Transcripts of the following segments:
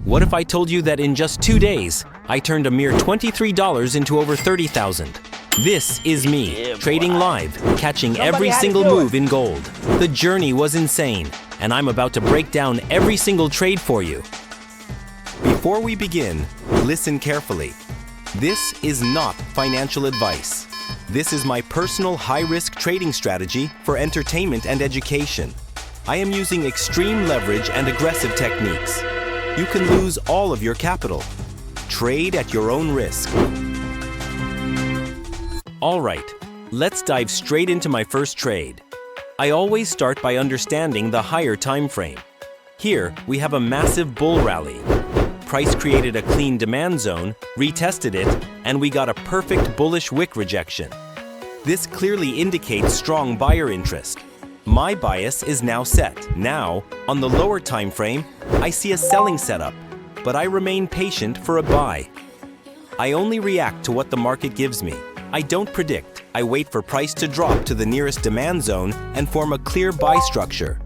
What if I told you that in just 2 days, I turned a mere $23 into over $30,000? This is me, trading live, catching every single move in gold. The journey was insane, and I'm about to break down every single trade for you. Before we begin, listen carefully. This is not financial advice. This is my personal high-risk trading strategy for entertainment and education. I am using extreme leverage and aggressive techniques. You can lose all of your capital. Trade at your own risk. All right, let's dive straight into my first trade. I always start by understanding the higher time frame. Here, we have a massive bull rally. Price created a clean demand zone, retested it, and we got a perfect bullish wick rejection. This clearly indicates strong buyer interest. My bias is now set. Now, on the lower time frame, I see a selling setup, but I remain patient for a buy. I only react to what the market gives me. I don't predict. I wait for price to drop to the nearest demand zone and form a clear buy structure.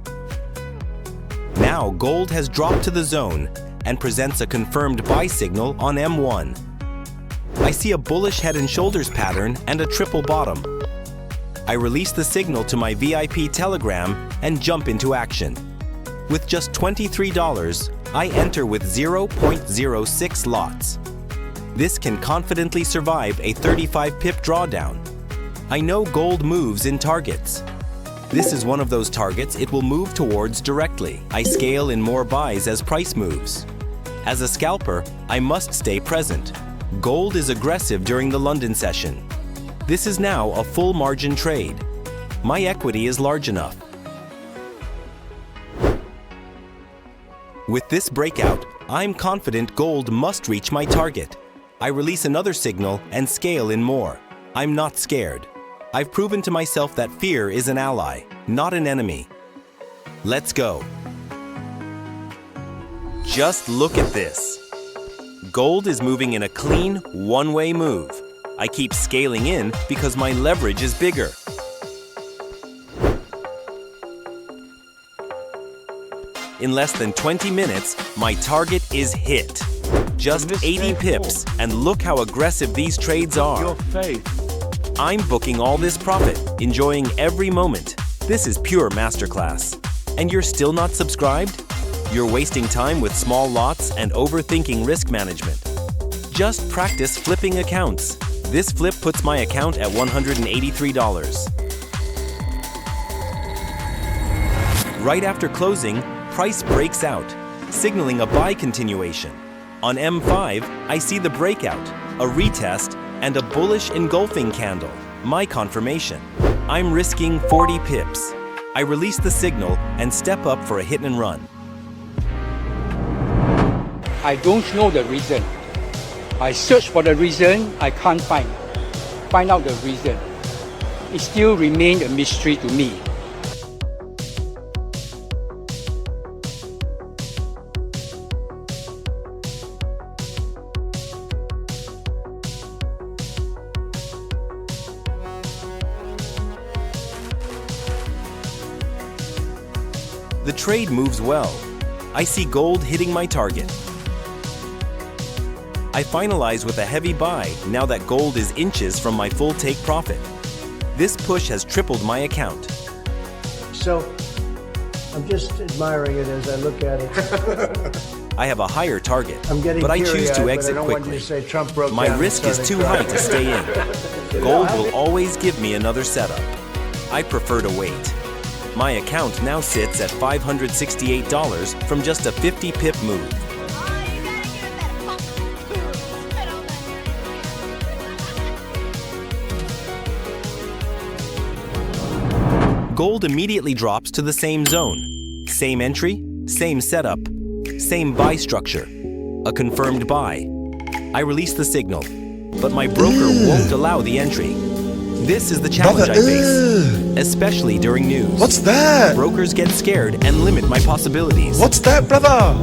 Now, gold has dropped to the zone and presents a confirmed buy signal on M1. I see a bullish head and shoulders pattern and a triple bottom. I release the signal to my VIP Telegram and jump into action. With just $23, I enter with 0.06 lots. This can confidently survive a 35 pip drawdown. I know gold moves in targets. This is one of those targets it will move towards directly. I scale in more buys as price moves. As a scalper, I must stay present. Gold is aggressive during the London session. This is now a full margin trade. My equity is large enough. With this breakout, I'm confident gold must reach my target. I release another signal and scale in more. I'm not scared. I've proven to myself that fear is an ally, not an enemy. Let's go. Just look at this. Gold is moving in a clean, one-way move. I keep scaling in because my leverage is bigger. In less than 20 minutes, my target is hit. Just 80 pips, and look how aggressive these trades are. I'm booking all this profit, enjoying every moment. This is pure masterclass. And you're still not subscribed? You're wasting time with small lots and overthinking risk management. Just practice flipping accounts. This flip puts my account at $183. Right after closing, price breaks out, signaling a buy continuation. On M5, I see the breakout, a retest, and a bullish engulfing candle, my confirmation. I'm risking 40 pips. I release the signal and step up for a hit and run. I don't know the reason. I search for the reason, I can't find out the reason. It still remains a mystery to me. The trade moves well. I see gold hitting my target. I finalize with a heavy buy now that gold is inches from my full take profit. This push has tripled my account. So, I'm just admiring it as I look at it. I have a higher target, I'm but I choose to exit I don't want you quickly. to say Trump broke My down risk and is started too high crying. to stay in. Gold will always give me another setup. I prefer to wait. My account now sits at $568 from just a 50 pip move. Gold immediately drops to the same zone. Same entry, same setup, same buy structure. A confirmed buy. I release the signal, but my broker won't allow the entry. This is the challenge I face, especially during news. What's that? Brokers get scared and limit my possibilities. What's that, brother?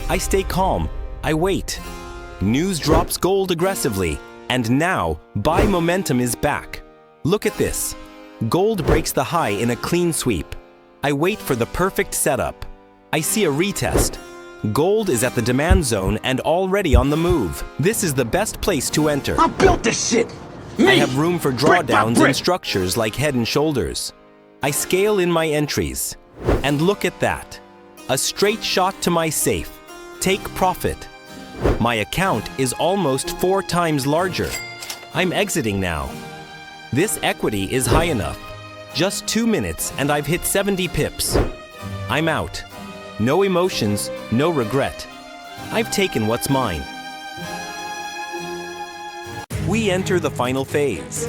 I stay calm. I wait. News drops gold aggressively, and now buy momentum is back. Look at this. Gold breaks the high in a clean sweep. I wait for the perfect setup. I see a retest. Gold is at the demand zone and already on the move. This is the best place to enter. I built this shit! Me! I have room for Brick by drawdowns brick. and structures like Head and Shoulders. I scale in my entries. And look at that. A straight shot to my safe. Take profit. My account is almost 4 times larger. I'm exiting now. This equity is high enough. Just 2 minutes and I've hit 70 pips. I'm out. No emotions, no regret. I've taken what's mine. We enter the final phase.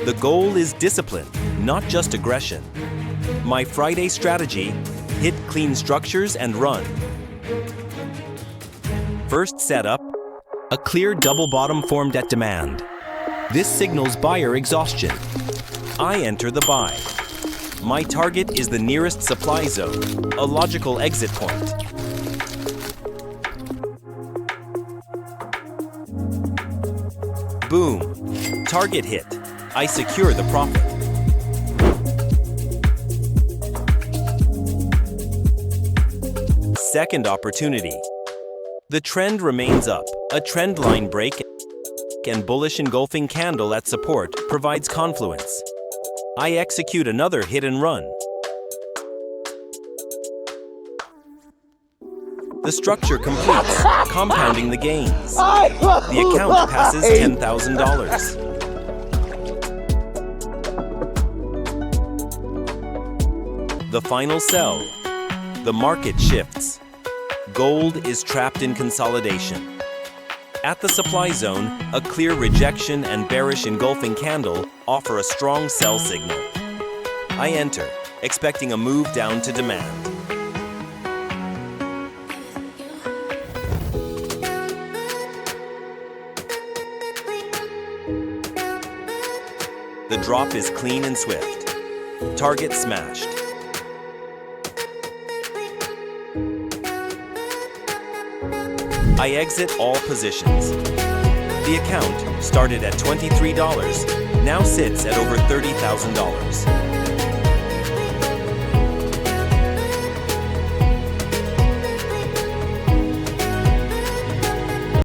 The goal is discipline, not just aggression. My Friday strategy: hit clean structures and run. First setup, a clear double bottom formed at demand. This signals buyer exhaustion. I enter the buy. My target is the nearest supply zone, a logical exit point. Boom. Target hit. I secure the profit. Second opportunity. The trend remains up. A trend line break and bullish engulfing candle at support provides confluence. I execute another hit and run. The structure completes, compounding the gains. The account passes $10,000. The final sell. The market shifts. Gold is trapped in consolidation. At the supply zone, a clear rejection and bearish engulfing candle offer a strong sell signal. I enter, expecting a move down to demand. The drop is clean and swift. Target smashed. I exit all positions. The account, started at $23, now sits at over $30,000.